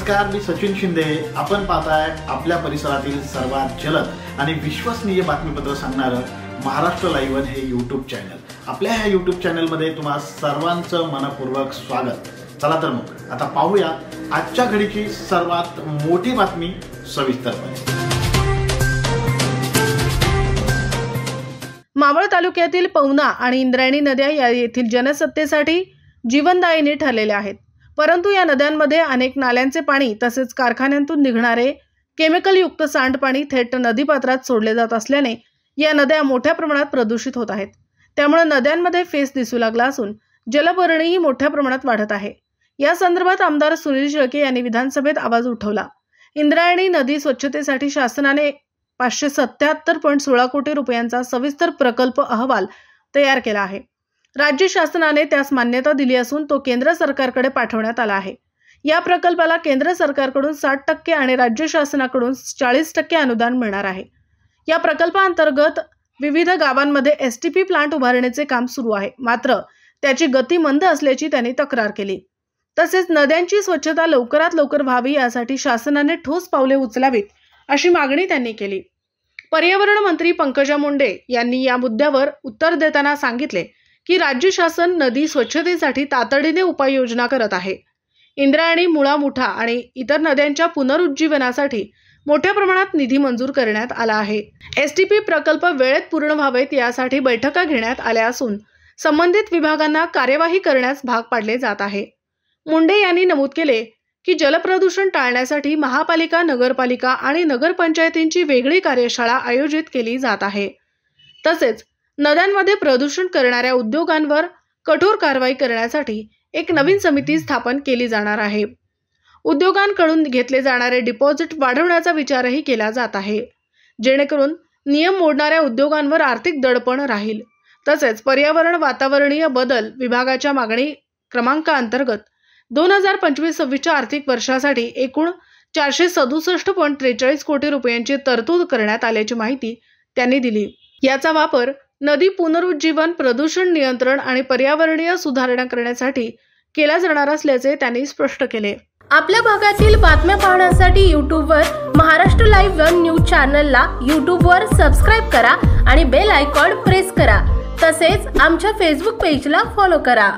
नमस्कार, मी सचिन शिंदे। आपण पाहताय आपल्या परिसरातील सर्वात जलद आणि विश्वसनीय बातमीपत्र सांगणारं महाराष्ट्र लाईव्ह हे यूट्यूब चॅनल। आपल्या ह्या यूट्यूब चॅनलमध्ये तुम्हा सर्वांचं मनपूर्वक स्वागत। चला तर मग आता पाहूया आजच्या घडीची सर्वात मोठी बातमी सविस्तरपणे। मावळ तालुक्यातील पवना आणि इंद्रायणी नद्या या येथील जनसत्तेसाठी जीवनदायिनी ठरलेल्या आहेत, परंतु या नद्यांमध्ये अनेक नाल्यांचे पाणी तसेच कारखान्यांतून निघणारे केमिकल युक्त सांडपाणी थेट नदीपात्रात सोडले जात असल्याने या नद्या मोठ्या प्रमाणात प्रदूषित होत आहेत। त्यामुळे नद्यांमध्ये फेस दिसू लागला असून जलपर्णीही मोठ्या प्रमाणात वाढत आहे। या संदर्भात आमदार सुनील शेळके यांनी विधानसभेत आवाज उठवला। इंद्रायणी नदी स्वच्छतेसाठी शासनाने 577.16 कोटी रुपयांचा सविस्तर प्रकल्प अहवाल तयार केला आहे। राज्य शासनाने त्यास मान्यता दिली असून तो केंद्र सरकारकडे पाठवण्यात आला आहे। या प्रकल्पाला केंद्र सरकारकडून 60% आणि राज्य शासनाकडून 40% अनुदान मिळणार आहे। या प्रकल्पाअंतर्गत विविध गावांमध्ये एसटीपी प्लांट उभारण्याचे काम सुरू आहे, मात्र त्याची गती मंद असल्याची त्यांनी तक्रार केली। तसेच नद्यांची स्वच्छता लवकरात लवकर व्हावी यासाठी शासनाने ठोस पावले उचलावीत अशी मागणी त्यांनी केली। पर्यावरण मंत्री पंकजा मुंडे यांनी या मुद्द्यावर उत्तर देताना सांगितले की राज्य शासन नदी स्वच्छतेसाठी तातडीने उपाययोजना करत आहे। इंद्रायणी, मुळा, मुठा आणि इतर नद्यांच्या पुनरुज्जीवनासाठी मोठ्या प्रमाणात निधी मंजूर करण्यात आला आहे। एसटीपी प्रकल्प वेळेत पूर्ण व्हावेत यासाठी बैठका घेण्यात आल्या असून संबंधित विभागांना कार्यवाही करण्यास भाग पाडले जात आहे। मुंडे यांनी नमूद केले की जलप्रदूषण टाळण्यासाठी महापालिका, नगरपालिका आणि नगरपंचायतींची वेगळी कार्यशाळा आयोजित केली जात आहे। तसेच नद्यांमध्ये प्रदूषण करणाऱ्या उद्योगांवर कठोर कारवाई करण्यासाठी एक नवीन समिती स्थापन केली जाणार आहे। उद्योगांकडून घेतले जाणारे डिपॉझिट वाढवण्याचा विचारही केला जात आहे, जेणेकरून नियम मोडणाऱ्या उद्योगांवर आर्थिक दडपण राहील। तसेच पर्यावरण वातावरणीय बदल विभागाच्या मागणी क्रमांकाअंतर्गत 2025-26 आर्थिक वर्षासाठी एकूण 467.43 कोटी रुपयांची तरतूद करण्यात आल्याची माहिती त्यांनी दिली। याचा वापर नदी पुनरुज्जीवन, प्रदूषण नियंत्रण आणि पर्यावरणीय सुधारणा करण्यासाठी केला जाणार असल्याचे त्यांनी स्पष्ट केले। आपल्या भागातील बातम्या पाहण्यासाठी यूट्यूबवर महाराष्ट्र लाईव्ह वन न्यूज चॅनलला यूट्यूबवर सबस्क्राइब करा आणि बेल आयकॉन प्रेस करा। तसेच आमच्या फेसबुक पेजला फॉलो करा।